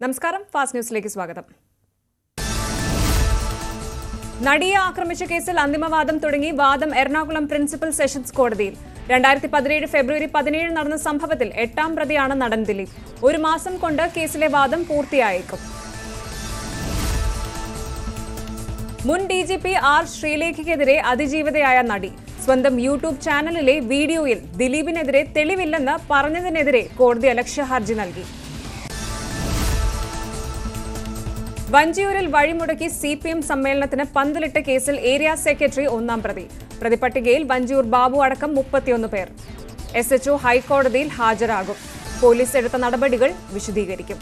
നമസ്കാരം, ഫാസ്റ്റ് ന്യൂസിലേക്ക് സ്വാഗതം. നടിയെ ആക്രമിച്ച കേസിൽ അന്തിമവാദം തുടങ്ങി. വാദം എറണാകുളം പ്രിൻസിപ്പൽ സെഷൻസ് കോടതിയിൽ. 2017 ഫെബ്രുവരി 17 നടന്ന സംഭവത്തിൽ 8ാം പ്രതിയാണ് നടൻ ദിലീപ്. ഒരു മാസം കൊണ്ട് കേസിലെ വാദം പൂർത്തിയായേക്കും. മുൻ DGP ആർ ശ്രീലേഖയ്ക്കെതിരെ അതിജീവിതയായ നടി. സ്വന്തം യൂട്യൂബ് ചാനലിലെ വീഡിയോയിൽ ദിലീപിനെതിരെ തെളിവില്ലെന്ന് പറഞ്ഞതിനെതിരെ കോടതി അലക്ഷ്യ ഹർജി നൽകി. വഞ്ചിയൂരിൽ വഴിമുടക്കി CPM സമ്മേളനത്തിന് പന്തലിട്ട കേസിൽ ഏരിയ സെക്രട്ടറി 1ാം പ്രതി. പ്രതിപട്ടികയിൽ വഞ്ചിയൂർ ബാബു അടക്കം 31 പേർ. SHO ഹൈക്കോടതിയിൽ ഹാജരാകും. പോലീസ് എടുത്ത നടപടികൾ വിശദീകരിക്കും.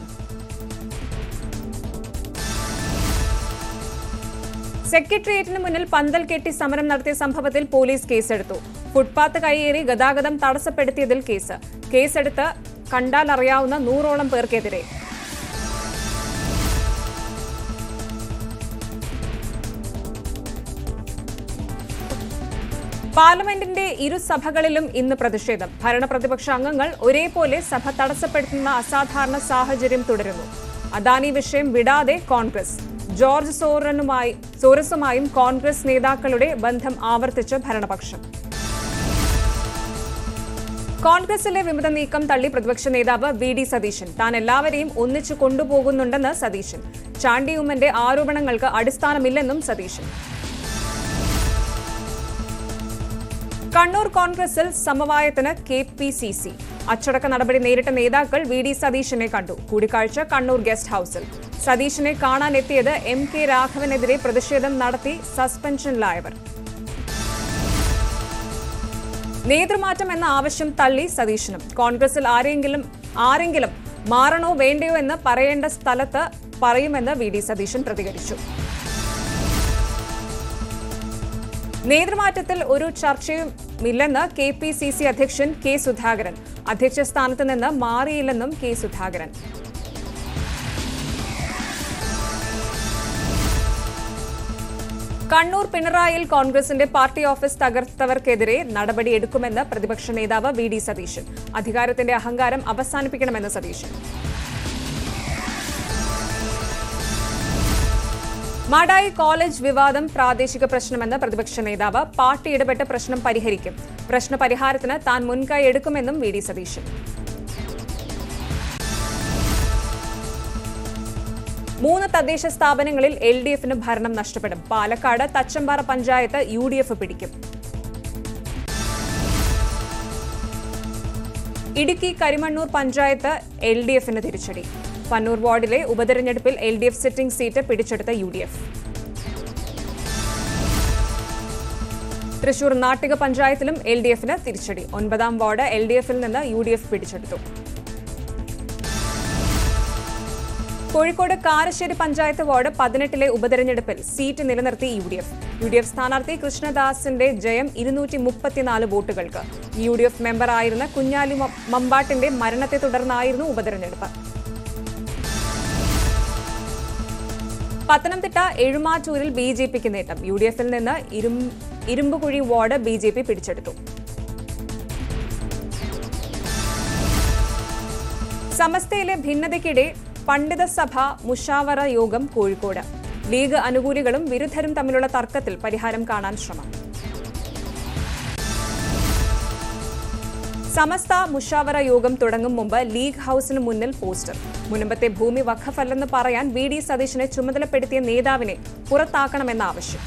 സെക്രട്ടേറിയറ്റിന് മുന്നിൽ പന്തൽ കെട്ടി സമരം നടത്തിയ സംഭവത്തിൽ പോലീസ് കേസെടുത്തു. ഫുട്പാത്ത് കയ്യേറി ഗതാഗതം തടസ്സപ്പെടുത്തിയതിൽ കേസെടുത്ത് കണ്ടാലറിയാവുന്ന 100ഓളം പേർക്കെതിരെ. പാർലമെന്റിന്റെ ഇരുസഭകളിലും ഇന്ന് പ്രതിഷേധം. ഭരണപ്രതിപക്ഷ അംഗങ്ങൾ ഒരേപോലെ സഭ തടസ്സപ്പെടുത്തുന്ന അസാധാരണ സാഹചര്യം തുടരുന്നു. അദാനി വിഷയം വിടാതെ കോൺഗ്രസ്. ജോർജ് സോറസുമായും കോൺഗ്രസ് നേതാക്കളുടെ ബന്ധം ആവർത്തിച്ച് ഭരണപക്ഷം. കോൺഗ്രസിലെ വിമത നീക്കം തള്ളി പ്രതിപക്ഷ നേതാവ് VD സതീശൻ. താൻ എല്ലാവരെയും ഒന്നിച്ചു കൊണ്ടുപോകുന്നുണ്ടെന്ന് സതീശൻ. ചാണ്ടി ഉമ്മന്റെ ആരോപണങ്ങൾക്ക് അടിസ്ഥാനമില്ലെന്നും സതീശൻ. കണ്ണൂർ കോൺഗ്രസിൽ സമവായത്തിന് KPCC. അച്ചടക്ക നടപടി നേരിട്ട നേതാക്കൾ VD സതീശനെ കണ്ടു. കൂടിക്കാഴ്ച കണ്ണൂർ ഗസ്റ്റ് ഹൌസിൽ. സതീശനെ കാണാനെത്തിയത് MK രാഘവനെതിരെ പ്രതിഷേധം നടത്തി സസ്പെൻഷനിലായവർ. നേതൃമാറ്റം എന്ന ആവശ്യം തള്ളി സതീശനും. കോൺഗ്രസിൽ ആരെങ്കിലും മാറണോ വേണ്ടയോ എന്ന് പറയേണ്ട സ്ഥലത്ത് പറയുമെന്ന് VD സതീശൻ പ്രതികരിച്ചു. നേതൃമാറ്റത്തിൽ ഒരു ചർച്ചയുമില്ലെന്ന് KPCC അധ്യക്ഷൻ K സുധാകരൻ. അധ്യക്ഷ സ്ഥാനത്ത് നിന്ന് മാറിയില്ലെന്നും K സുധാകരൻ. കണ്ണൂർ പിണറായിയിൽ കോൺഗ്രസിന്റെ പാർട്ടി ഓഫീസ് തകർത്തവർക്കെതിരെ നടപടിയെടുക്കുമെന്ന് പ്രതിപക്ഷ നേതാവ് VD സതീശൻ. അധികാരത്തിന്റെ അഹങ്കാരം അവസാനിപ്പിക്കണമെന്ന് സതീശൻ. മാടായി കോളേജ് വിവാദം പ്രാദേശിക പ്രശ്നമെന്ന് പ്രതിപക്ഷ നേതാവ്. പാർട്ടി ഇടപെട്ട പ്രശ്നം പരിഹരിക്കും. പ്രശ്ന പരിഹാരത്തിന് താൻ മുൻകൈ എടുക്കുമെന്നും VD സതീശൻ. 3 തദ്ദേശ സ്ഥാപനങ്ങളിൽ LDFന് ഭരണം നഷ്ടപ്പെടും. പാലക്കാട് തച്ചമ്പാറ പഞ്ചായത്ത് UDF പിടിക്കും. ഇടുക്കി കരിമണ്ണൂർ പഞ്ചായത്ത് LDFന് തിരിച്ചടി. പന്നൂർ വാർഡിലെ ഉപതെരഞ്ഞെടുപ്പിൽ LDF സിറ്റിംഗ് സീറ്റ് പിടിച്ചെടുത്ത UDF. തൃശൂർ നാട്ടിക പഞ്ചായത്തിലും LDFന് തിരിച്ചടി. 9ാം വാർഡ് LDFിൽ നിന്ന് UDF പിടിച്ചെടുത്തു. കോഴിക്കോട് കാരശ്ശേരി പഞ്ചായത്ത് വാർഡ് 18ലെ ഉപതെരഞ്ഞെടുപ്പിൽ സീറ്റ് നിലനിർത്തി UDF സ്ഥാനാർത്ഥി കൃഷ്ണദാസിന്റെ ജയം 234 വോട്ടുകൾക്ക്. UDF മെമ്പറായിരുന്ന കുഞ്ഞാലി മമ്പാട്ടിന്റെ മരണത്തെ തുടർന്നായിരുന്നു ഉപതെരഞ്ഞെടുപ്പ്. പത്തനംതിട്ട എഴുമാറ്റൂരിൽ BJPക്ക് നേട്ടം. UDFിൽ നിന്ന് ഇരുമ്പുകുഴി വാർഡ് BJP പിടിച്ചെടുത്തു. സമസ്തയിലെ ഭിന്നതയ്ക്കിടെ പണ്ഡിത സഭ മുഷാവറ യോഗം കോഴിക്കോട്. ലീഗ് അനുകൂലികളും വിരുദ്ധരും തമ്മിലുള്ള തർക്കത്തിൽ പരിഹാരം കാണാൻ ശ്രമം. സമസ്ത മുഷാവറ യോഗം തുടങ്ങും മുമ്പ് ലീഗ് ഹൌസിന് മുന്നിൽ പോസ്റ്റർ. മുൻപത്തെ ഭൂമി വഖഫല്ലെന്ന് പറയാൻ VD സതീശനെ ചുമതലപ്പെടുത്തിയ നേതാവിനെ പുറത്താക്കണമെന്ന ആവശ്യം.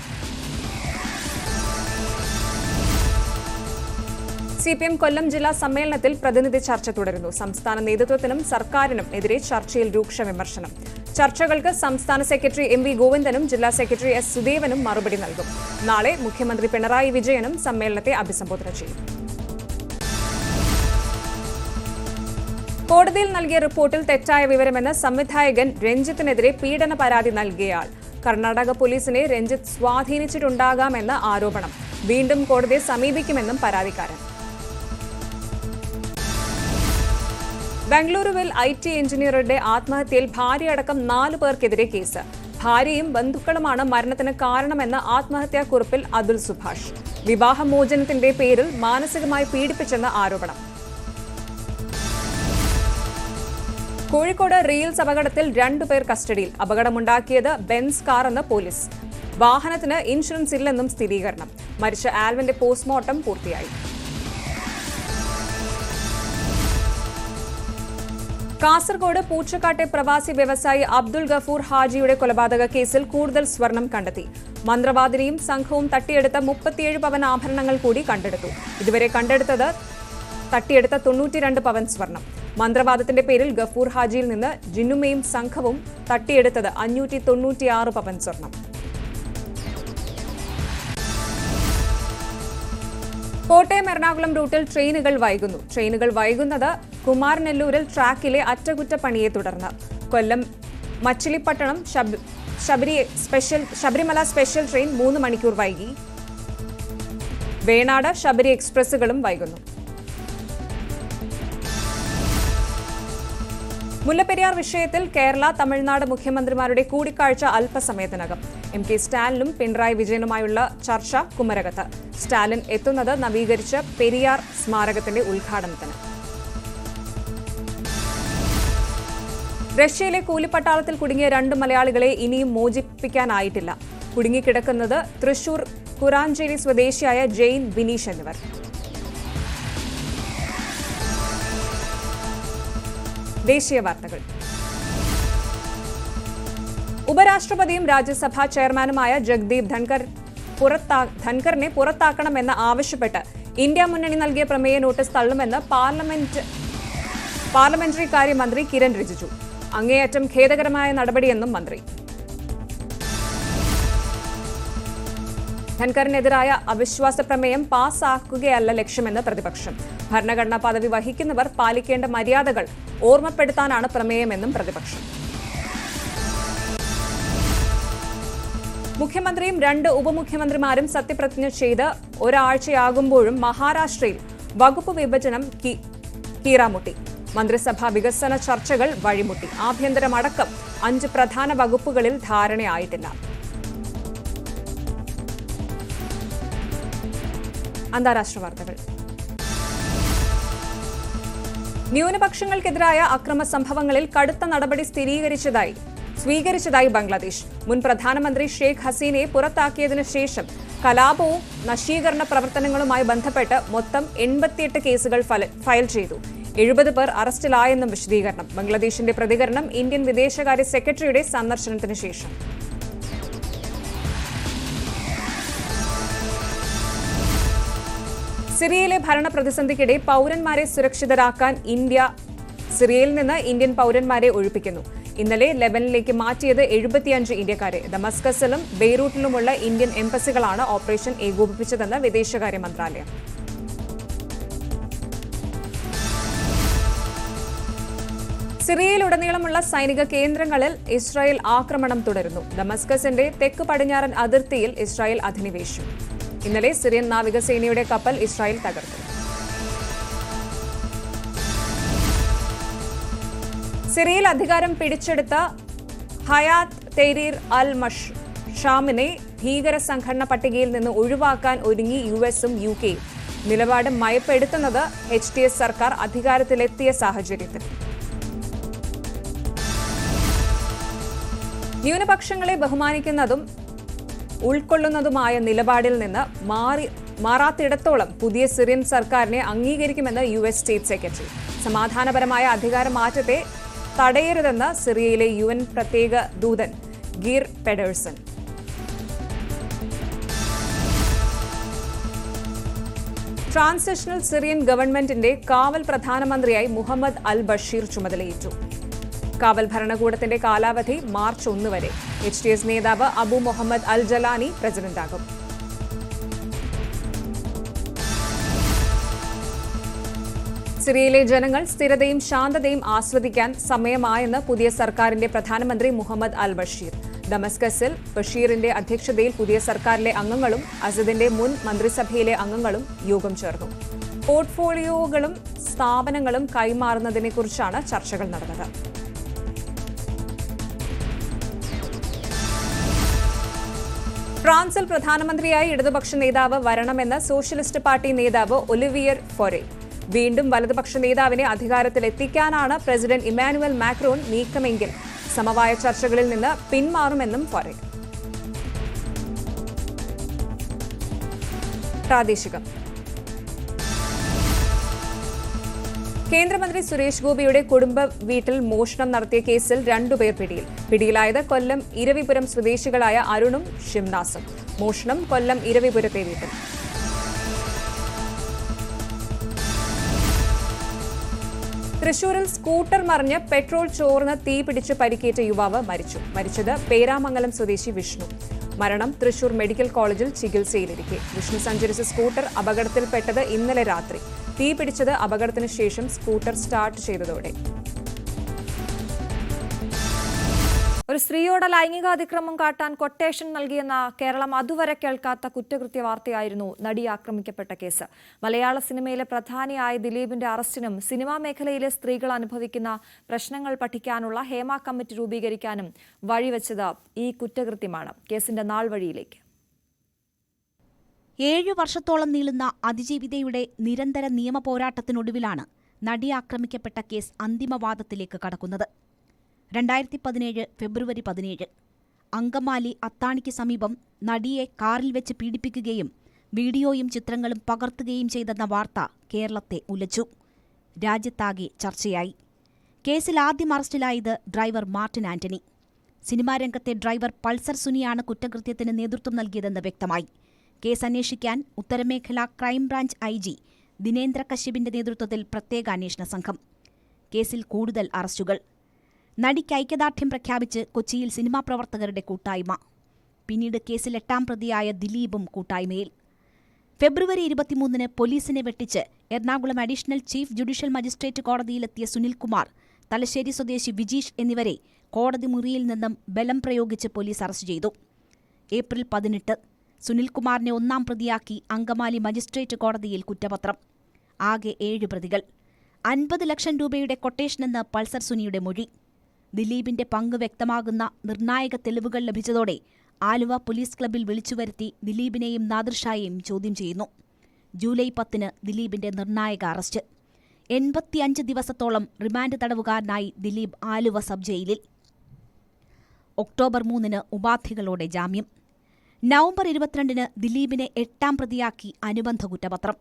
CPM കൊല്ലം ജില്ലാ സമ്മേളനത്തിൽ പ്രതിനിധി ചർച്ച തുടരുന്നു. സംസ്ഥാന നേതൃത്വത്തിനും സർക്കാരിനും എതിരെ ചർച്ചയിൽ രൂക്ഷ വിമർശനം. ചർച്ചകൾക്ക് സംസ്ഥാന സെക്രട്ടറി MV ഗോവിന്ദനും ജില്ലാ സെക്രട്ടറി S സുദേവനും മറുപടി നൽകും. നാളെ മുഖ്യമന്ത്രി പിണറായി വിജയനും സമ്മേളനത്തെ അഭിസംബോധന ചെയ്യും. കോടതിയിൽ നൽകിയ റിപ്പോർട്ടിൽ തെറ്റായ വിവരമെന്ന് സംവിധായകൻ രഞ്ജിത്തിനെതിരെ പീഡന പരാതി നൽകിയയാൾ. കർണാടക പോലീസിനെ രഞ്ജിത്ത് സ്വാധീനിച്ചിട്ടുണ്ടാകാമെന്ന ആരോപണം. വീണ്ടും കോടതിയെ സമീപിക്കുമെന്നും പരാതിക്കാരൻ. ബംഗളൂരുവിൽ IT എഞ്ചിനീയറുടെ ആത്മഹത്യയിൽ ഭാര്യയടക്കം 4 പേർക്കെതിരെ കേസ്. ഭാര്യയും ബന്ധുക്കളുമാണ് മരണത്തിന് കാരണമെന്ന് ആത്മഹത്യാക്കുറിപ്പിൽ അതുൽ സുഭാഷ്. വിവാഹമോചനത്തിന്റെ പേരിൽ മാനസികമായി പീഡിപ്പിച്ചെന്ന ആരോപണം. കോഴിക്കോട് റീൽസ് അപകടത്തിൽ 2 പേർ കസ്റ്റഡിയിൽ. അപകടമുണ്ടാക്കിയത് ബെൻസ് കാറെന്ന് പോലീസ്. വാഹനത്തിന് ഇൻഷുറൻസ് ഇല്ലെന്നും സ്ഥിരീകരണം. മരിച്ച ആൽവിന്റെ പോസ്റ്റ്മോർട്ടം പൂർത്തിയായി. കാസർഗോഡ് പൂച്ചക്കാട്ടെ പ്രവാസി വ്യവസായി അബ്ദുൾ ഗഫൂർ ഹാജിയുടെ കൊലപാതക കേസിൽ കൂടുതൽ സ്വർണം കണ്ടെത്തി. മന്ത്രവാദിനിയും സംഘവും തട്ടിയെടുത്ത 37 പവൻ ആഭരണങ്ങൾ കൂടി കണ്ടെടുത്തു. ഇതുവരെ തട്ടിയെടുത്ത 92 പവൻ സ്വർണം. മന്ത്രവാദത്തിന്റെ പേരിൽ ഗഫൂർ ഹാജിയിൽ നിന്ന് ജിന്നുമയും സംഘവും തട്ടിയെടുത്തത് 596 പവൻ സ്വർണം. കോട്ടയം എറണാകുളം റൂട്ടിൽ ട്രെയിനുകൾ വൈകുന്നത് കുമാരനെല്ലൂരിൽ ട്രാക്കിലെ അറ്റകുറ്റപ്പണിയെ തുടർന്ന്. കൊല്ലം മച്ചിലിപ്പട്ടണം ശബരിമല സ്പെഷ്യൽ ട്രെയിൻ 3 മണിക്കൂർ വൈകി. വേണാട് ശബരി എക്സ്പ്രസുകളും വൈകുന്നു. മുല്ലപ്പെരിയാർ വിഷയത്തിൽ കേരള തമിഴ്നാട് മുഖ്യമന്ത്രിമാരുടെ കൂടിക്കാഴ്ച അല്പസമയത്തിനകം. എം.കെ. സ്റ്റാലിനും പിണറായി വിജയനുമായുള്ള ചർച്ച കുമരകത്ത്. സ്റ്റാലിൻ എത്തുന്നത് നവീകരിച്ച പെരിയാർ സ്മാരകത്തിന്റെ ഉദ്ഘാടനത്തിന്. റഷ്യയിലെ കൂലിപ്പട്ടാളത്തിൽ കുടുങ്ങിയ 2 മലയാളികളെ ഇനിയും മോചിപ്പിക്കാനായിട്ടില്ല. കുടുങ്ങിക്കിടക്കുന്നത് തൃശൂർ കുറാഞ്ചേരി സ്വദേശിയായ ജെയിൻ ബിനീഷ് എന്നിവർ. ദേശീയ വാർത്തകൾ. ഉപരാഷ്ട്രപതിയും രാജ്യസഭാ ചെയർമാനുമായ ജഗ്ദീപ് ധൻഖറിനെ പുറത്താക്കണമെന്ന് ആവശ്യപ്പെട്ട് ഇന്ത്യ മുന്നണി നൽകിയ പ്രമേയ നോട്ടീസ് തള്ളുമെന്ന് പാർലമെന്ററി കാര്യമന്ത്രി കിരൺ റിജിജു. അങ്ങേയറ്റം ഖേദകരമായ നടപടിയെന്നും മന്ത്രി. ധൻഖറിനെതിരായ അവിശ്വാസ പ്രമേയം പാസ്സാക്കുകയല്ല ലക്ഷ്യമെന്ന് പ്രതിപക്ഷം. ഭരണഘടനാ പദവി വഹിക്കുന്നവർ പാലിക്കേണ്ട മര്യാദകൾ ഓർമ്മപ്പെടുത്താനാണ് പ്രമേയമെന്നും പ്രതിപക്ഷം. മുഖ്യമന്ത്രിയും 2 ഉപമുഖ്യമന്ത്രിമാരും സത്യപ്രതിജ്ഞ ചെയ്ത് ഒരാഴ്ചയാകുമ്പോഴും മഹാരാഷ്ട്രയിൽ വകുപ്പ് വിഭജനം കീറാമുട്ടി. മന്ത്രിസഭാ വികസന ചർച്ചകൾ വഴിമുട്ടി. ആഭ്യന്തരമടക്കം 5 പ്രധാന വകുപ്പുകളിൽ ധാരണയായിട്ടില്ല. അന്താരാഷ്ട്ര വാർത്തകൾ. ന്യൂനപക്ഷങ്ങൾക്കെതിരായ അക്രമ സംഭവങ്ങളിൽ കടുത്ത നടപടി സ്വീകരിച്ചതായി ബംഗ്ലാദേശ്. മുൻ പ്രധാനമന്ത്രി ഷെയ്ഖ് ഹസീനയെ പുറത്താക്കിയതിനു ശേഷം കലാപവും നശീകരണ പ്രവർത്തനങ്ങളുമായി ബന്ധപ്പെട്ട് മൊത്തം 88 കേസുകൾ ഫയൽ ചെയ്തു. 70 പേർ അറസ്റ്റിലായെന്നും വിശദീകരണം. ബംഗ്ലാദേശിന്റെ പ്രതികരണം ഇന്ത്യൻ വിദേശകാര്യ സെക്രട്ടറിയുടെ സന്ദർശനത്തിന് ശേഷം. സിറിയയിലെ ഭരണ പ്രതിസന്ധിക്കിടെ പൌരന്മാരെ സുരക്ഷിതരാക്കാൻ സിറിയയിൽ നിന്ന് ഇന്ത്യൻ പൌരന്മാരെ ഒഴിപ്പിക്കുന്നു. ഇന്നലെ ലെബനനിലേക്ക് മാറ്റിയത് 75 ഇന്ത്യക്കാരെ. ദമസ്കസിലും ബെയ്റൂട്ടിലുമുള്ള ഇന്ത്യൻ എംബസികളാണ് ഓപ്പറേഷൻ ഏകോപിപ്പിച്ചതെന്ന് വിദേശകാര്യ മന്ത്രാലയം. സിറിയയിലുടനീളമുള്ള സൈനിക കേന്ദ്രങ്ങളിൽ ഇസ്രായേൽ ആക്രമണം തുടരുന്നു. ദമസ്കസിന്റെ തെക്ക് പടിഞ്ഞാറൻ അതിർത്തിയിൽ ഇസ്രായേൽ അധിനിവേശം. ഇന്നലെ സിറിയൻ നാവികസേനയുടെ കപ്പൽ ഇസ്രായേൽ തകർത്തു. സിറിയയിൽ അധികാരം പിടിച്ചെടുത്ത ഹയാത്ത് തെഹ്രീർ അൽ ഷാമിനെ ഭീകര സംഘടന പട്ടികയിൽ നിന്ന് ഒഴിവാക്കാൻ ഒരുങ്ങി യുഎസും യുകെയും. നിലപാട് മയപ്പെടുത്തുന്നത് HTS സർക്കാർ അധികാരത്തിലെത്തിയ സാഹചര്യത്തിൽ. ന്യൂനപക്ഷങ്ങളെ ബഹുമാനിക്കുന്നതും ഉൾക്കൊള്ളുന്നതുമായ നിലപാടിൽ നിന്ന് മാറാത്തിടത്തോളം പുതിയ സിറിയൻ സർക്കാരിനെ അംഗീകരിക്കുമെന്ന് US സ്റ്റേറ്റ് സെക്രട്ടറി. സമാധാനപരമായ അധികാരമാറ്റത്തെ തടയരുതെന്ന് സിറിയയിലെ UN പ്രത്യേക ദൂതൻ ഗീർ പെഡേഴ്സൺ. ട്രാൻസിഷണൽ സിറിയൻ ഗവൺമെന്റിന്റെ കാവൽ പ്രധാനമന്ത്രിയായി മുഹമ്മദ് അൽ ബഷീർ ചുമതലയേറ്റു. കാവൽ ഭരണകൂടത്തിന്റെ കാലാവധി മാർച്ച് 1 വരെ. HTS നേതാവ് അബു മുഹമ്മദ് അൽ ജലാനി പ്രസിഡന്റാകും. സിറിയയിലെ ജനങ്ങൾ സ്ഥിരതയും ശാന്തതയും ആസ്വദിക്കാൻ സമയമായെന്ന് പുതിയ സർക്കാരിന്റെ പ്രധാനമന്ത്രി മുഹമ്മദ് അൽ ബഷീർ. ദമസ്കസിൽ ബഷീറിന്റെ അധ്യക്ഷതയിൽ പുതിയ സർക്കാരിലെ അംഗങ്ങളും അസദിന്റെ മുൻ മന്ത്രിസഭയിലെ അംഗങ്ങളും യോഗം ചേർന്നു. പോർട്ട്ഫോളിയോകളും സ്ഥാപനങ്ങളും കൈമാറുന്നതിനെക്കുറിച്ചാണ് ചർച്ചകൾ നടന്നത്. ഫ്രാൻസിൽ പ്രധാനമന്ത്രിയായി ഇടതുപക്ഷ നേതാവ് വരണമെന്ന് സോഷ്യലിസ്റ്റ് പാർട്ടി നേതാവ് ഒലിവിയർ ഫൊറെ. വീണ്ടും വലതുപക്ഷ നേതാവിനെ അധികാരത്തിലെത്തിക്കാനാണ് പ്രസിഡന്റ് ഇമ്മാനുവൽ മാക്രോൺ നീക്കമെങ്കിൽ സമവായ ചർച്ചകളിൽ നിന്ന് പിന്മാറുമെന്നും ഫറേഡ്. പ്രാദേശികം. കേന്ദ്രമന്ത്രി സുരേഷ് ഗോപിയുടെ കുടുംബ വീട്ടിൽ മോഷണം നടത്തിയ കേസിൽ 2 പേർ പിടിയിൽ. പിടിയിലായത് കൊല്ലം ഇരവിപുരം സ്വദേശികളായ അരുണും ഷിംനാസും. മോഷണം കൊല്ലം ഇരവിപുരത്തെ വീട്ടിൽ. തൃശൂരിൽ സ്കൂട്ടർ മറിഞ്ഞ് പെട്രോൾ ചോർന്ന് തീപിടിച്ച് പരിക്കേറ്റ യുവാവ് മരിച്ചത് പേരാമംഗലം സ്വദേശി വിഷ്ണു. മരണം തൃശൂർ മെഡിക്കൽ കോളേജിൽ ചികിത്സയിലിരിക്കെ. വിഷ്ണു സഞ്ചരിച്ച സ്കൂട്ടർ അപകടത്തിൽപ്പെട്ടത് ഇന്നലെ രാത്രി. തീപിടിച്ചത് അപകടത്തിന് ശേഷം സ്കൂട്ടർ സ്റ്റാർട്ട് ചെയ്തതോടെ. ഒരു സ്ത്രീയോട് ലൈംഗികാതിക്രമം കാട്ടാൻ കൊട്ടേഷൻ നൽകിയെന്ന കേരളം അതുവരെ കേൾക്കാത്ത കുറ്റകൃത്യ വാർത്തയായിരുന്നു നടി ആക്രമിക്കപ്പെട്ട കേസ്. മലയാള സിനിമയിലെ പ്രധാനിയായ ദിലീപിന്റെ അറസ്റ്റിനും സിനിമാ മേഖലയിലെ സ്ത്രീകൾ അനുഭവിക്കുന്ന പ്രശ്നങ്ങൾ പഠിക്കാനുള്ള ഹേമ കമ്മിറ്റി രൂപീകരിക്കാനും വഴിവെച്ചത് ഈ കുറ്റകൃത്യമാണ്. കേസിന്റെ നാൾ വഴിയിലേക്ക്. 7 വർഷത്തോളം നീളുന്ന അതിജീവിതയുടെ നിരന്തര നിയമ പോരാട്ടത്തിനൊടുവിലാണ് നടി ആക്രമിക്കപ്പെട്ട കേസ് അന്തിമവാദത്തിലേക്ക് കടക്കുന്നത്. 2017 ഫെബ്രുവരി 17 അങ്കമാലി അത്താണിക്ക് സമീപം നടിയെ കാറിൽ വെച്ച് പീഡിപ്പിക്കുകയും വീഡിയോയും ചിത്രങ്ങളും പകർത്തുകയും ചെയ്തെന്ന വാർത്ത കേരളത്തെ ഉലച്ചു. രാജ്യത്താകെ ചർച്ചയായി. കേസിൽ ആദ്യം അറസ്റ്റിലായത് ഡ്രൈവർ മാർട്ടിൻ ആന്റണി. സിനിമാരംഗത്തെ ഡ്രൈവർ പൾസർ സുനിയാണ് കുറ്റകൃത്യത്തിന് നേതൃത്വം നൽകിയതെന്ന് വ്യക്തമായി. കേസ് അന്വേഷിക്കാൻ ഉത്തരമേഖല ക്രൈംബ്രാഞ്ച് IG ദിനേന്ദ്ര കശ്യപിന്റെ നേതൃത്വത്തിൽ പ്രത്യേക അന്വേഷണ സംഘം. കേസിൽ കൂടുതൽ അറസ്റ്റുകൾ. നടിക്ക് ഐക്യദാർഢ്യം പ്രഖ്യാപിച്ച് കൊച്ചിയിൽ സിനിമാ പ്രവർത്തകരുടെ കൂട്ടായ്മ. പിന്നീട് കേസിൽ 8ാം പ്രതിയായ ദിലീപും കൂട്ടായ്മയിൽ. ഫെബ്രുവരി 23 പോലീസിനെ വെട്ടിച്ച് Ernakulam additional chief judicial magistrate കോടതിയിലെത്തിയ സുനിൽകുമാർ, തലശ്ശേരി സ്വദേശി വിജീഷ് എന്നിവരെ കോടതി മുറിയിൽ നിന്നും ബലം പ്രയോഗിച്ച് പോലീസ് അറസ്റ്റ് ചെയ്തു. ഏപ്രിൽ 18 സുനിൽകുമാറിനെ 1ാം പ്രതിയാക്കി അങ്കമാലി മജിസ്ട്രേറ്റ് കോടതിയിൽ കുറ്റപത്രം. ആകെ 7 പ്രതികൾ. 50 ലക്ഷം രൂപയുടെ കൊട്ടേഷനെന്ന് പൾസർ സുനിയുടെ മൊഴി. ദിലീപിന്റെ പങ്ക് വ്യക്തമാകുന്ന നിർണായക തെളിവുകൾ ലഭിച്ചതോടെ ആലുവ പോലീസ് ക്ലബ്ബിൽ വിളിച്ചുവരുത്തി ദിലീപിനെയും നാദിർഷായെയും ചോദ്യം ചെയ്യുന്നു. ജൂലൈ 10 ദിലീപിന്റെ നിർണായക അറസ്റ്റ്. 85 ദിവസത്തോളം റിമാൻഡ് തടവുകാരനായി ദിലീപ് ആലുവ സബ് ജയിലിൽ. ഒക്ടോബർ 3 ഉപാധികളോടെ ജാമ്യം. നവംബർ 22 ദിലീപിനെ 8ാം പ്രതിയാക്കി അനുബന്ധ കുറ്റപത്രം.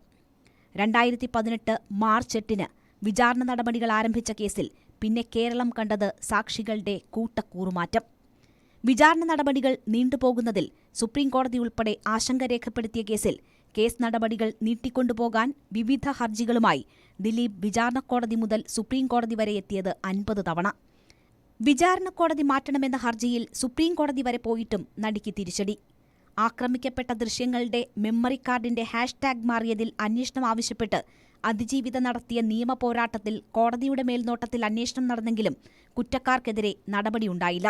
2018 മാർച്ച് 8 വിചാരണ നടപടികൾ ആരംഭിച്ച കേസിൽ പിന്നെ കേരളം കണ്ടത് സാക്ഷികളുടെ കൂട്ടക്കൂറുമാറ്റം. വിചാരണ നടപടികൾ നീണ്ടുപോകുന്നതിൽ സുപ്രീംകോടതി ഉൾപ്പെടെ ആശങ്ക രേഖപ്പെടുത്തിയ കേസ് നടപടികൾ നീട്ടിക്കൊണ്ടുപോകാൻ വിവിധ ഹർജികളുമായി ദിലീപ് വിചാരണ കോടതി മുതൽ സുപ്രീംകോടതി വരെ എത്തിയത് 50 തവണ. വിചാരണ കോടതി മാറ്റണമെന്ന ഹർജിയിൽ സുപ്രീംകോടതി വരെ പോയിട്ടും നടിക്ക് തിരിച്ചടി. ആക്രമിക്കപ്പെട്ട ദൃശ്യങ്ങളുടെ മെമ്മറി കാർഡിന്റെ ഹാഷ്ടാഗ് മാറിയതിൽ അന്വേഷണം ആവശ്യപ്പെട്ട് അതിജീവിത നടത്തിയ നിയമ പോരാട്ടത്തിൽ കോടതിയുടെ മേൽനോട്ടത്തിൽ അന്വേഷണം നടന്നെങ്കിലും കുറ്റക്കാർക്കെതിരെ നടപടിയുണ്ടായില്ല.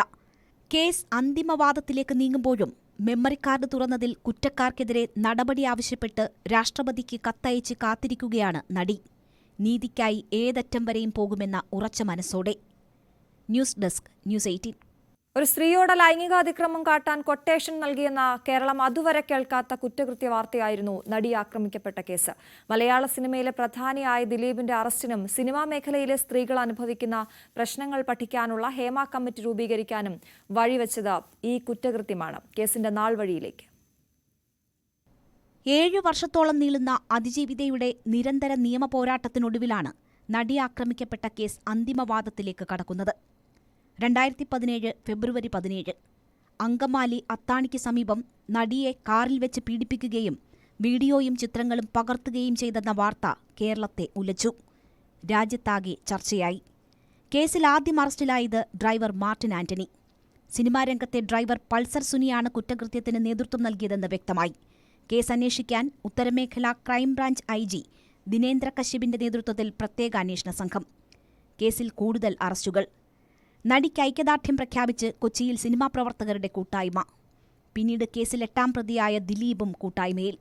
കേസ് അന്തിമവാദത്തിലേക്ക് നീങ്ങുമ്പോഴും മെമ്മറി കാർഡ് തുറന്നതിൽ കുറ്റക്കാർക്കെതിരെ നടപടി ആവശ്യപ്പെട്ട് രാഷ്ട്രപതിക്ക് കത്തയച്ച് കാത്തിരിക്കുകയാണ് നടി. നീതിക്കായി ഏതറ്റം വരെയും പോകുമെന്ന ഉറച്ച മനസ്സോടെ. News desk, news 18. ഒരു സ്ത്രീയോട് ലൈംഗികാതിക്രമം കാട്ടാൻ കൊട്ടേഷൻ നൽകിയെന്ന കേരളം അതുവരെ കേൾക്കാത്ത കുറ്റകൃത്യ വാർത്തയായിരുന്നു നടി ആക്രമിക്കപ്പെട്ട കേസ്. മലയാള സിനിമയിലെ പ്രധാനിയായ ദിലീപിന്റെ അറസ്റ്റിനും സിനിമാ മേഖലയിലെ സ്ത്രീകൾ അനുഭവിക്കുന്ന പ്രശ്നങ്ങൾ പഠിക്കാനുള്ള ഹേമ കമ്മിറ്റി രൂപീകരിക്കാനും വഴിവെച്ചത് ഈ കുറ്റകൃത്യമാണ്. കേസിന്റെ നാൾ വഴിയിലേക്ക്. 7 വർഷത്തോളം നീളുന്ന അതിജീവിതയുടെ നിരന്തര നിയമ പോരാട്ടത്തിനൊടുവിലാണ് നടി ആക്രമിക്കപ്പെട്ട കേസ് അന്തിമവാദത്തിലേക്ക് കടക്കുന്നത്. 2017 ഫെബ്രുവരി 17 അങ്കമാലി അത്താണിക്ക് സമീപം നടിയെ കാറിൽ വെച്ച് പീഡിപ്പിക്കുകയും വീഡിയോയും ചിത്രങ്ങളും പകർത്തുകയും ചെയ്തെന്ന വാർത്ത കേരളത്തെ ഉലച്ചു. രാജ്യത്താകെ ചർച്ചയായി. കേസിൽ ആദ്യം അറസ്റ്റിലായത് ഡ്രൈവർ മാർട്ടിൻ ആന്റണി. സിനിമാരംഗത്തെ ഡ്രൈവർ പൾസർ സുനിയാണ് കുറ്റകൃത്യത്തിന് നേതൃത്വം നൽകിയതെന്ന് വ്യക്തമായി. കേസ് അന്വേഷിക്കാൻ ഉത്തരമേഖല ക്രൈംബ്രാഞ്ച് IG ദിനേന്ദ്ര കശ്യപിന്റെ നേതൃത്വത്തിൽ പ്രത്യേക അന്വേഷണ സംഘം. കേസിൽ കൂടുതൽ അറസ്റ്റുകൾ. നടിക്ക് ഐക്യദാർഢ്യം പ്രഖ്യാപിച്ച് കൊച്ചിയിൽ സിനിമാ പ്രവർത്തകരുടെ കൂട്ടായ്മ. പിന്നീട് കേസിൽ 8ാം പ്രതിയായ ദിലീപും കൂട്ടായ്മയിൽ.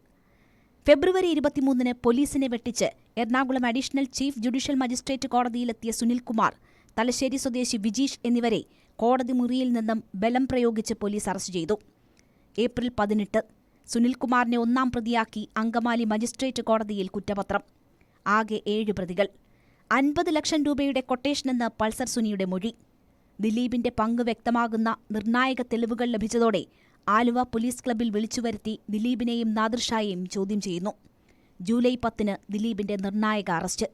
ഫെബ്രുവരി 23 പോലീസിനെ വെട്ടിച്ച് Ernakulam additional chief judicial magistrate കോടതിയിലെത്തിയ സുനിൽകുമാർ, തലശ്ശേരി സ്വദേശി വിജീഷ് എന്നിവരെ കോടതി മുറിയിൽ നിന്നും ബലം പ്രയോഗിച്ച് പോലീസ് അറസ്റ്റ് ചെയ്തു. ഏപ്രിൽ 18 സുനിൽകുമാറിനെ 1ാം പ്രതിയാക്കി അങ്കമാലി മജിസ്ട്രേറ്റ് കോടതിയിൽ കുറ്റപത്രം. ആകെ 7 പ്രതികൾ. 50 ലക്ഷം രൂപയുടെ കൊട്ടേഷനെന്ന് പൾസർ സുനിയുടെ മൊഴി. ദിലീപിന്റെ പങ്ക് വ്യക്തമാകുന്ന നിർണായക തെളിവുകൾ ലഭിച്ചതോടെ ആലുവ പോലീസ് ക്ലബ്ബിൽ വിളിച്ചുവരുത്തി ദിലീപിനെയും നാദിർഷായെയും ചോദ്യം ചെയ്യുന്നു. ജൂലൈ 10 ദിലീപിന്റെ നിർണായക അറസ്റ്റ്.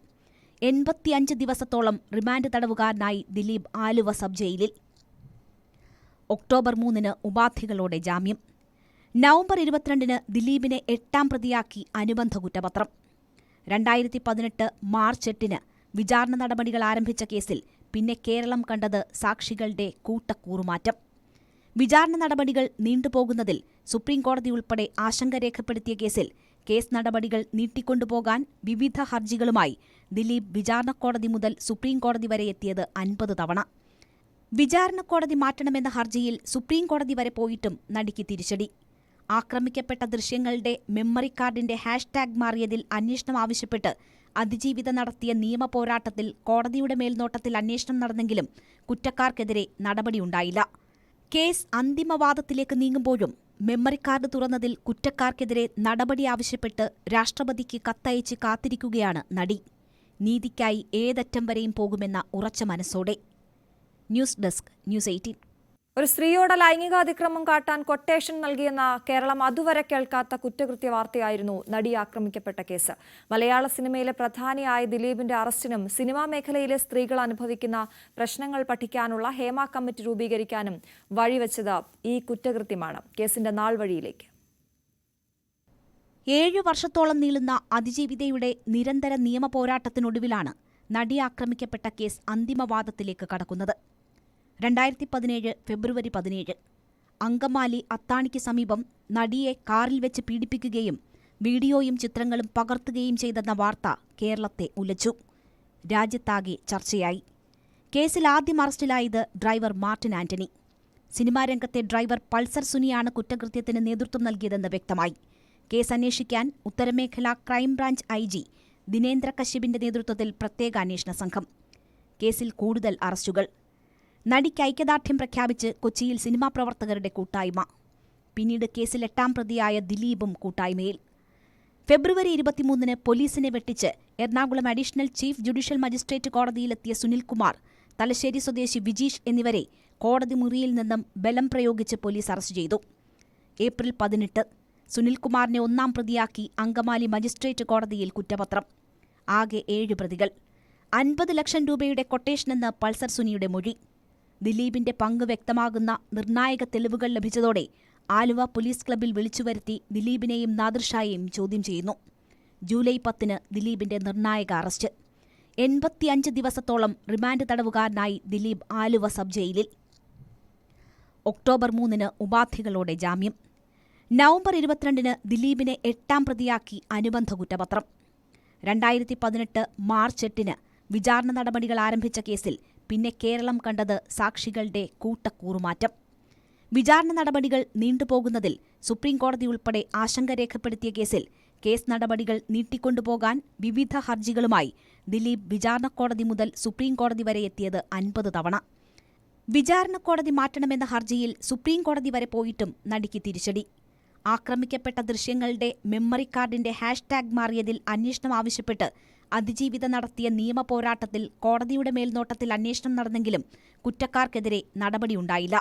85 ദിവസത്തോളം റിമാൻഡ് തടവുകാരനായി ദിലീപ് ആലുവ സബ് ജയിലിൽ. ഒക്ടോബർ 3 ഉപാധികളോടെ ജാമ്യം. നവംബർ 22 ദിലീപിനെ 8ാം പ്രതിയാക്കി അനുബന്ധ കുറ്റപത്രം. 2018 മാർച്ച് 8 വിചാരണ നടപടികൾ ആരംഭിച്ച കേസിൽ പിന്നെ കേരളം കണ്ടത് സാക്ഷികളുടെ കൂട്ടക്കൂറുമാറ്റം. വിചാരണ നടപടികൾ നീണ്ടുപോകുന്നതിൽ സുപ്രീംകോടതി ഉൾപ്പെടെ ആശങ്ക രേഖപ്പെടുത്തിയ കേസ് നടപടികൾ നീട്ടിക്കൊണ്ടുപോകാൻ വിവിധ ഹർജികളുമായി ദിലീപ് വിചാരണക്കോടതി മുതൽ സുപ്രീംകോടതി വരെ എത്തിയത് 50 തവണ. വിചാരണക്കോടതി മാറ്റണമെന്ന ഹർജിയിൽ സുപ്രീംകോടതി വരെ പോയിട്ടും നടിക്ക് തിരിച്ചടി. ആക്രമിക്കപ്പെട്ട ദൃശ്യങ്ങളുടെ മെമ്മറി കാർഡിന്റെ ഹാഷ്ടാഗ് മാറിയതിൽ അന്വേഷണം ആവശ്യപ്പെട്ട് അതിജീവിത നടത്തിയ നിയമപോരാട്ടത്തിൽ കോടതിയുടെ മേൽനോട്ടത്തിൽ അന്വേഷണം നടന്നെങ്കിലും കുറ്റക്കാർക്കെതിരെ നടപടിയുണ്ടായില്ല. കേസ് അന്തിമവാദത്തിലേക്ക് നീങ്ങുമ്പോഴും മെമ്മറി കാർഡ് തുറന്നതിൽ കുറ്റക്കാർക്കെതിരെ നടപടി ആവശ്യപ്പെട്ട് രാഷ്ട്രപതിക്ക് കത്തയച്ച് കാത്തിരിക്കുകയാണ് നടി. നീതിക്കായി ഏതറ്റം വരെയും പോകുമെന്ന ഉറച്ച മനസ്സോടെ. News desk, news 18. ഒരു സ്ത്രീയോട് ലൈംഗികാതിക്രമം കാട്ടാൻ കൊട്ടേഷൻ നൽകിയെന്ന കേരളം അതുവരെ കേൾക്കാത്ത കുറ്റകൃത്യ വാർത്തയായിരുന്നു നടി ആക്രമിക്കപ്പെട്ട കേസ്. മലയാള സിനിമയിലെ പ്രധാനിയായ ദിലീപിന്റെ അറസ്റ്റിനും സിനിമാ മേഖലയിലെ സ്ത്രീകൾ അനുഭവിക്കുന്ന പ്രശ്നങ്ങൾ പഠിക്കാനുള്ള ഹേമ കമ്മിറ്റി രൂപീകരിക്കാനും വഴിവെച്ചത് ഈ കുറ്റകൃത്യമാണ്. കേസിന്റെ നാൾ വഴിയിലേക്ക്. 7 വർഷത്തോളം നീളുന്ന അതിജീവിതയുടെ നിരന്തര നിയമപോരാട്ടത്തിനൊടുവിലാണ് നടി ആക്രമിക്കപ്പെട്ട കേസ് അന്തിമവാദത്തിലേക്ക് കടക്കുന്നത്. 2017 ഫെബ്രുവരി 17 അങ്കമാലി അത്താണിക്ക് സമീപം നടിയെ കാറിൽ വെച്ച് പീഡിപ്പിക്കുകയും വീഡിയോയും ചിത്രങ്ങളും പകർത്തുകയും ചെയ്തെന്ന വാർത്ത കേരളത്തെ ഉലച്ചു. രാജ്യത്താകെ ചർച്ചയായി. കേസിൽ ആദ്യം അറസ്റ്റിലായത് ഡ്രൈവർ മാർട്ടിൻ ആന്റണി. സിനിമാരംഗത്തെ ഡ്രൈവർ പൾസർ സുനിയാണ് കുറ്റകൃത്യത്തിന് നേതൃത്വം നൽകിയതെന്ന് വ്യക്തമായി. കേസ് അന്വേഷിക്കാൻ ഉത്തരമേഖല ക്രൈംബ്രാഞ്ച് IG ദിനേന്ദ്ര കശ്യപിന്റെ നേതൃത്വത്തിൽ പ്രത്യേക അന്വേഷണ സംഘം. കേസിൽ കൂടുതൽ അറസ്റ്റുകൾ. നടിക്ക് ഐക്യദാർഢ്യം പ്രഖ്യാപിച്ച് കൊച്ചിയിൽ സിനിമാ പ്രവർത്തകരുടെ കൂട്ടായ്മ. പിന്നീട് കേസിൽ 8ാം പ്രതിയായ ദിലീപും കൂട്ടായ്മയിൽ. ഫെബ്രുവരി 23 പോലീസിനെ വെട്ടിച്ച് Ernakulam additional chief judicial magistrate കോടതിയിലെത്തിയ സുനിൽകുമാർ, തലശ്ശേരി സ്വദേശി വിജീഷ് എന്നിവരെ കോടതി മുറിയിൽ നിന്നും ബലം പ്രയോഗിച്ച് പോലീസ് അറസ്റ്റ് ചെയ്തു. ഏപ്രിൽ 18 സുനിൽകുമാറിനെ 1ാം പ്രതിയാക്കി അങ്കമാലി മജിസ്ട്രേറ്റ് കോടതിയിൽ കുറ്റപത്രം. ആകെ 7 പ്രതികൾ. 50 ലക്ഷം രൂപയുടെ കൊട്ടേഷനെന്ന് പൾസർ സുനിയുടെ മൊഴി. ദിലീപിന്റെ പങ്ക് വ്യക്തമാകുന്ന നിർണായക തെളിവുകൾ ലഭിച്ചതോടെ ആലുവ പോലീസ് ക്ലബ്ബിൽ വിളിച്ചുവരുത്തി ദിലീപിനെയും നാദിർഷായെയും ചോദ്യം ചെയ്യുന്നു. ജൂലൈ 10 ദിലീപിന്റെ നിർണായക അറസ്റ്റ്. 85 ദിവസത്തോളം റിമാൻഡ് തടവുകാരനായി ദിലീപ് ആലുവ സബ് ജയിലിൽ. ഒക്ടോബർ 3 ഉപാധികളോടെ ജാമ്യം. നവംബർ 22 ദിലീപിനെ 8ാം പ്രതിയാക്കി അനുബന്ധ കുറ്റപത്രം. 2018 മാർച്ച് 8 വിചാരണ നടപടികൾ ആരംഭിച്ച കേസിൽ പിന്നെ കേരളം കണ്ടത് സാക്ഷികളുടെ കൂട്ടക്കൂറുമാറ്റം. വിചാരണ നടപടികൾ നീണ്ടുപോകുന്നതിൽ സുപ്രീംകോടതി ഉൾപ്പെടെ ആശങ്ക രേഖപ്പെടുത്തിയ കേസ് നടപടികൾ നീട്ടിക്കൊണ്ടുപോകാൻ വിവിധ ഹർജികളുമായി ദിലീപ് വിചാരണക്കോടതി മുതൽ സുപ്രീംകോടതി വരെ എത്തിയത് 50 തവണ. വിചാരണക്കോടതി മാറ്റണമെന്ന ഹർജിയിൽ സുപ്രീംകോടതി വരെ പോയിട്ടും നടിക്ക് തിരിച്ചടി. ആക്രമിക്കപ്പെട്ട ദൃശ്യങ്ങളുടെ മെമ്മറി കാർഡിന്റെ ഹാഷ്ടാഗ് മാറിയതിൽ അന്വേഷണം ആവശ്യപ്പെട്ട് അതിജീവിത നടത്തിയ നിയമപോരാട്ടത്തിൽ കോടതിയുടെ മേൽനോട്ടത്തിൽ അന്വേഷണം നടന്നെങ്കിലും കുറ്റക്കാർക്കെതിരെ നടപടിയുണ്ടായില്ല.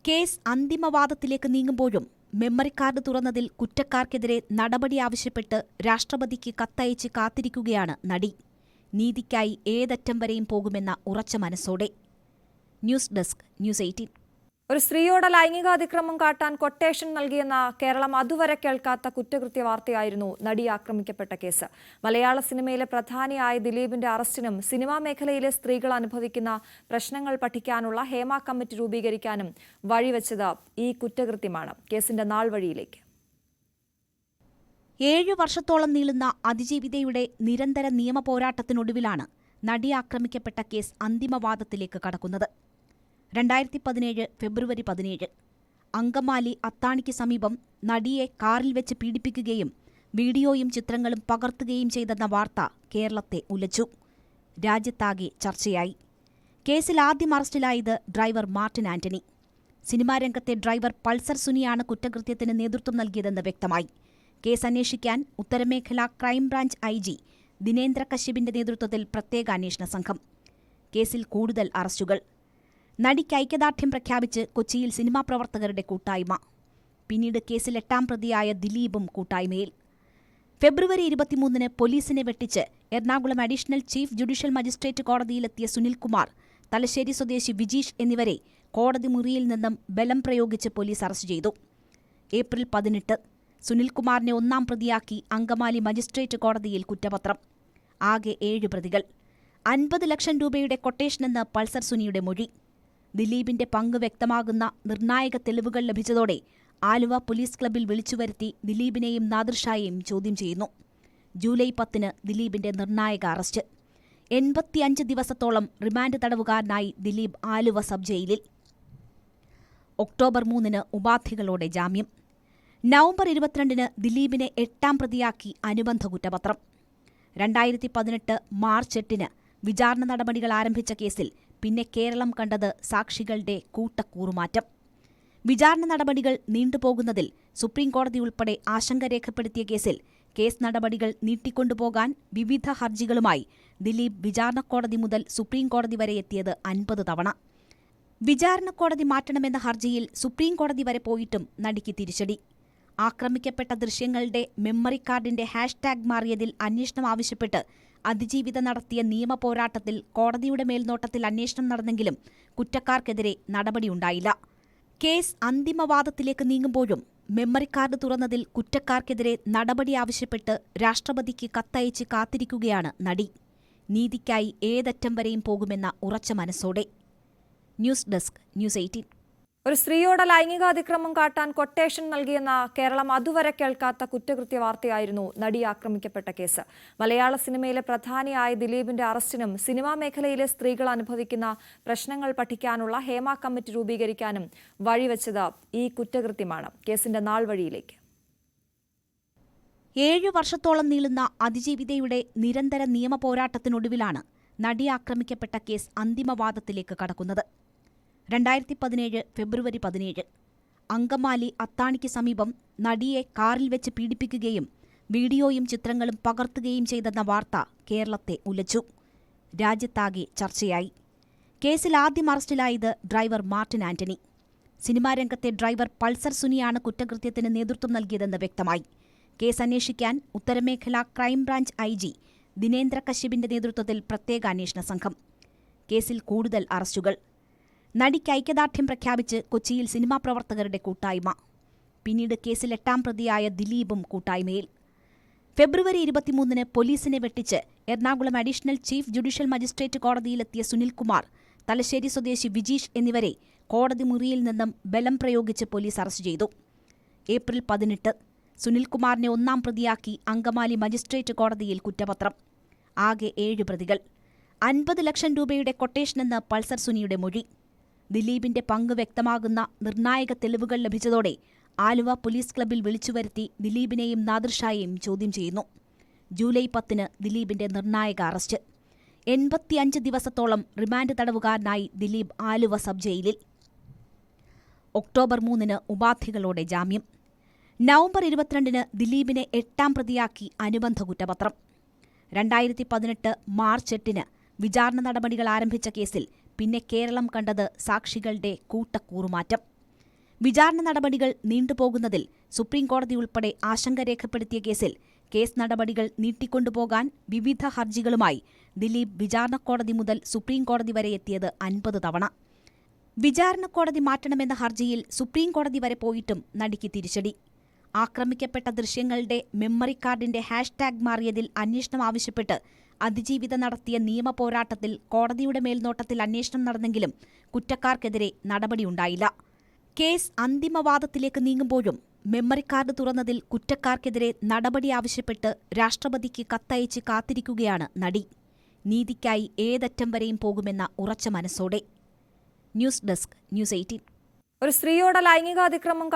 കേസ് അന്തിമവാദത്തിലേക്ക് നീങ്ങുമ്പോഴും മെമ്മറി കാർഡ് തുറന്നതിൽ കുറ്റക്കാർക്കെതിരെ നടപടി ആവശ്യപ്പെട്ട് രാഷ്ട്രപതിക്ക് കത്തയച്ച് കാത്തിരിക്കുകയാണ് നടി. നീതിക്കായി ഏതറ്റം വരെയും പോകുമെന്ന ഉറച്ച മനസ്സോടെ. News desk, news 18. ഒരു സ്ത്രീയോട് ലൈംഗികാതിക്രമം കാട്ടാൻ കൊട്ടേഷൻ നൽകിയെന്ന കേരളം അതുവരെ കേൾക്കാത്ത കുറ്റകൃത്യ വാർത്തയായിരുന്നു നടി ആക്രമിക്കപ്പെട്ട കേസ്. മലയാള സിനിമയിലെ പ്രധാനിയായ ദിലീപിന്റെ അറസ്റ്റിനും സിനിമാ മേഖലയിലെ സ്ത്രീകൾ അനുഭവിക്കുന്ന പ്രശ്നങ്ങൾ പഠിക്കാനുള്ള ഹേമ കമ്മിറ്റി രൂപീകരിക്കാനും വഴിവെച്ചത് ഈ കുറ്റകൃത്യമാണ്. കേസിന്റെ നാൾ വഴിയിലേക്ക്. 7 വർഷത്തോളം നീളുന്ന അതിജീവിതയുടെ നിരന്തര നിയമപോരാട്ടത്തിനൊടുവിലാണ് നടി ആക്രമിക്കപ്പെട്ട കേസ് അന്തിമവാദത്തിലേക്ക് കടക്കുന്നത്. 2017 ഫെബ്രുവരി 17 അങ്കമാലി അത്താണിക്ക് സമീപം നടിയെ കാറിൽ വെച്ച് പീഡിപ്പിക്കുകയും വീഡിയോയും ചിത്രങ്ങളും പകർത്തുകയും ചെയ്തെന്ന വാർത്ത കേരളത്തെ ഉലച്ചു. രാജ്യത്താകെ ചർച്ചയായി. കേസിൽ ആദ്യം അറസ്റ്റിലായത് ഡ്രൈവർ മാർട്ടിൻ ആന്റണി. സിനിമാരംഗത്തെ ഡ്രൈവർ പൾസർ സുനിയാണ് കുറ്റകൃത്യത്തിന് നേതൃത്വം നൽകിയതെന്ന് വ്യക്തമായി. കേസ് അന്വേഷിക്കാൻ ഉത്തരമേഖല ക്രൈംബ്രാഞ്ച് IG ദിനേന്ദ്ര കശ്യപിന്റെ നേതൃത്വത്തിൽ പ്രത്യേക അന്വേഷണ സംഘം. കേസിൽ കൂടുതൽ അറസ്റ്റുകൾ. നടിക്ക് ഐക്യദാർഢ്യം പ്രഖ്യാപിച്ച് കൊച്ചിയിൽ സിനിമാ പ്രവർത്തകരുടെ കൂട്ടായ്മ. പിന്നീട് കേസിൽ 8ാം പ്രതിയായ ദിലീപും കൂട്ടായ്മയിൽ. ഫെബ്രുവരി 23-ന് പോലീസിനെ വെട്ടിച്ച് Ernakulam additional chief judicial magistrate കോടതിയിലെത്തിയ സുനിൽകുമാർ, തലശ്ശേരി സ്വദേശി വിജീഷ് എന്നിവരെ കോടതി മുറിയിൽ നിന്നും ബലം പ്രയോഗിച്ച് പോലീസ് അറസ്റ്റ് ചെയ്തു. ഏപ്രിൽ 18 സുനിൽകുമാറിനെ 1ാം പ്രതിയാക്കി അങ്കമാലി മജിസ്ട്രേറ്റ് കോടതിയിൽ കുറ്റപത്രം. ആകെ 7 പ്രതികൾ. 50 ലക്ഷം രൂപയുടെ കൊട്ടേഷനെന്ന് പൾസർ സുനിയുടെ മൊഴി. ദിലീപിന്റെ പങ്ക് വ്യക്തമാകുന്ന നിർണായക തെളിവുകൾ ലഭിച്ചതോടെ ആലുവ പോലീസ് ക്ലബ്ബിൽ വിളിച്ചുവരുത്തി ദിലീപിനെയും നാദിർഷായെയും ചോദ്യം ചെയ്യുന്നു. ജൂലൈ 10-ന് ദിലീപിന്റെ നിർണായക അറസ്റ്റ്. 85 ദിവസത്തോളം റിമാൻഡ് തടവുകാരനായി ദിലീപ് ആലുവ സബ് ജയിലിൽ. ഒക്ടോബർ 3-ന് ഉപാധികളോടെ ജാമ്യം. നവംബർ 22-ന് ദിലീപിനെ 8ാം പ്രതിയാക്കി അനുബന്ധ കുറ്റപത്രം. 2018 മാർച്ച് 8-ന് വിചാരണ നടപടികൾ ആരംഭിച്ച കേസിൽ പിന്നെ കേരളം കണ്ടത് സാക്ഷികളുടെ കൂട്ടക്കൂറുമാറ്റം. വിചാരണ നടപടികൾ നീണ്ടുപോകുന്നതിൽ സുപ്രീംകോടതി ഉൾപ്പെടെ ആശങ്ക രേഖപ്പെടുത്തിയ കേസിൽ കേസ് നടപടികൾ നീട്ടിക്കൊണ്ടുപോകാൻ വിവിധ ഹർജികളുമായി ദിലീപ് വിചാരണക്കോടതി മുതൽ സുപ്രീംകോടതി വരെ എത്തിയത് 50 തവണ. വിചാരണക്കോടതി മാറ്റണമെന്ന ഹർജിയിൽ സുപ്രീംകോടതി വരെ പോയിട്ടും നടിക്ക് തിരിച്ചടി. ആക്രമിക്കപ്പെട്ട ദൃശ്യങ്ങളുടെ മെമ്മറി കാർഡിന്റെ ഹാഷ്ടാഗ് മാറിയതിൽ അന്വേഷണം ആവശ്യപ്പെട്ട് അതിജീവിത നടത്തിയ നിയമപോരാട്ടത്തിൽ കോടതിയുടെ മേൽനോട്ടത്തിൽ അന്വേഷണം നടന്നെങ്കിലും കുറ്റക്കാർക്കെതിരെ നടപടിയുണ്ടായില്ല. കേസ് അന്തിമവാദത്തിലേക്ക് നീങ്ങുമ്പോഴും മെമ്മറി കാർഡ് തുറന്നതിൽ കുറ്റക്കാർക്കെതിരെ നടപടി ആവശ്യപ്പെട്ട് രാഷ്ട്രപതിക്ക് കത്തയച്ച് കാത്തിരിക്കുകയാണ് നടി. നീതിക്കായി ഏതറ്റം വരെയും പോകുമെന്ന ഉറച്ച മനസ്സോടെ. News desk, news 18. ഒരു സ്ത്രീയോട് ലൈംഗികാതിക്രമം കാട്ടാൻ കൊട്ടേഷൻ നൽകിയെന്ന കേരളം അതുവരെ കേൾക്കാത്ത കുറ്റകൃത്യ വാർത്തയായിരുന്നു നടി ആക്രമിക്കപ്പെട്ട കേസ്. മലയാള സിനിമയിലെ പ്രധാനിയായ ദിലീപിന്റെ അറസ്റ്റിനും സിനിമാ മേഖലയിലെ സ്ത്രീകൾ അനുഭവിക്കുന്ന പ്രശ്നങ്ങൾ പഠിക്കാനുള്ള ഹേമ കമ്മിറ്റി രൂപീകരിക്കാനും വഴിവെച്ചത് ഈ കുറ്റകൃത്യമാണ്. കേസിന്റെ നാൾ വഴിയിലേക്ക്. 7 വർഷത്തോളം നീളുന്ന അതിജീവിതയുടെ നിരന്തര നിയമപോരാട്ടത്തിനൊടുവിലാണ് നടി ആക്രമിക്കപ്പെട്ട കേസ് അന്തിമവാദത്തിലേക്ക് കടക്കുന്നത്. 2017 ഫെബ്രുവരി 17 അങ്കമാലി അത്താണിക്ക് സമീപം നടിയെ കാറിൽ വെച്ച് പീഡിപ്പിക്കുകയും വീഡിയോയും ചിത്രങ്ങളും പകർത്തുകയും ചെയ്തെന്ന വാർത്ത കേരളത്തെ ഉലച്ചു. രാജ്യത്താകെ ചർച്ചയായി. കേസിൽ ആദ്യം അറസ്റ്റിലായത് ഡ്രൈവർ മാർട്ടിൻ ആന്റണി. സിനിമാ രംഗത്തെ ഡ്രൈവർ പൾസർ സുനിയാണ് കുറ്റകൃത്യത്തിന് നേതൃത്വം നൽകിയതെന്ന് വ്യക്തമായി. കേസ് അന്വേഷിക്കാൻ ഉത്തരമേഖല ക്രൈംബ്രാഞ്ച് IG ദിനേന്ദ്ര കശ്യപിന്റെ നേതൃത്വത്തിൽ പ്രത്യേക അന്വേഷണ സംഘം. കേസിൽ കൂടുതൽ അറസ്റ്റുകൾ. നടിക്ക് ഐക്യദാർഢ്യം പ്രഖ്യാപിച്ച് കൊച്ചിയിൽ സിനിമാ പ്രവർത്തകരുടെ കൂട്ടായ്മ. പിന്നീട് കേസിൽ 8ാം പ്രതിയായ ദിലീപും കൂട്ടായ്മയിൽ. ഫെബ്രുവരി 23-ന് പോലീസിനെ വെട്ടിച്ച് Ernakulam additional chief judicial magistrate കോടതിയിലെത്തിയ സുനിൽകുമാർ, തലശ്ശേരി സ്വദേശി വിജീഷ് എന്നിവരെ കോടതി മുറിയിൽ നിന്നും ബലം പ്രയോഗിച്ച് പോലീസ് അറസ്റ്റ് ചെയ്തു. ഏപ്രിൽ 18 സുനിൽകുമാറിനെ 1ാം പ്രതിയാക്കി അങ്കമാലി മജിസ്ട്രേറ്റ് കോടതിയിൽ കുറ്റപത്രം. ആകെ 7 പ്രതികൾ. 50 ലക്ഷം രൂപയുടെ കൊട്ടേഷനെന്ന് പൾസർ സുനിയുടെ മൊഴി. ദിലീപിന്റെ പങ്ക് വ്യക്തമാകുന്ന നിർണായക തെളിവുകൾ ലഭിച്ചതോടെ ആലുവ പോലീസ് ക്ലബ്ബിൽ വിളിച്ചുവരുത്തി ദിലീപിനെയും നാദിർഷായെയും ചോദ്യം ചെയ്യുന്നു. ജൂലൈ 10-ന് ദിലീപിന്റെ നിർണായക അറസ്റ്റ്. 85 ദിവസത്തോളം റിമാൻഡ് തടവുകാരനായി ദിലീപ് ആലുവ സബ് ജയിലിൽ. ഒക്ടോബർ 3-ന് ഉപാധികളോടെ ജാമ്യം. നവംബർ 22-ന് ദിലീപിനെ 8ാം പ്രതിയാക്കി അനുബന്ധ കുറ്റപത്രം. 2018 മാർച്ച് 8-ന് വിചാരണ നടപടികൾ ആരംഭിച്ച കേസിൽ പിന്നെ കേരളം കണ്ടത് സാക്ഷികളുടെ കൂട്ടക്കൂറുമാറ്റം. വിചാരണ നടപടികൾ നീണ്ടുപോകുന്നതിൽ സുപ്രീംകോടതി ഉൾപ്പെടെ ആശങ്ക രേഖപ്പെടുത്തിയ കേസിൽ കേസ് നടപടികൾ നീട്ടിക്കൊണ്ടുപോകാൻ വിവിധ ഹർജികളുമായി ദിലീപ് വിചാരണക്കോടതി മുതൽ സുപ്രീംകോടതി വരെ എത്തിയത് 50 തവണ. വിചാരണക്കോടതി മാറ്റണമെന്ന ഹർജിയിൽ സുപ്രീംകോടതി വരെ പോയിട്ടും നടിക്ക് തിരിച്ചടി. ആക്രമിക്കപ്പെട്ട ദൃശ്യങ്ങളുടെ മെമ്മറി കാർഡിന്റെ ഹാഷ്ടാഗ് മാറിയതിൽ അന്വേഷണം ആവശ്യപ്പെട്ട് അതിജീവിത നടത്തിയ നിയമപോരാട്ടത്തിൽ കോടതിയുടെ മേൽനോട്ടത്തിൽ അന്വേഷണം നടന്നെങ്കിലും കുറ്റക്കാർക്കെതിരെ നടപടിയുണ്ടായില്ല. കേസ് അന്തിമവാദത്തിലേക്ക് നീങ്ങുമ്പോഴും മെമ്മറി കാർഡ് തുറന്നതിൽ കുറ്റക്കാർക്കെതിരെ നടപടി ആവശ്യപ്പെട്ട് രാഷ്ട്രപതിക്ക് കത്തയച്ച് കാത്തിരിക്കുകയാണ് നടി. നീതിക്കായി ഏതറ്റം വരെയും പോകുമെന്ന ഉറച്ച മനസ്സോടെ. News desk, news 18. ഒരു സ്ത്രീയോട് ലൈംഗികാതിക്രമം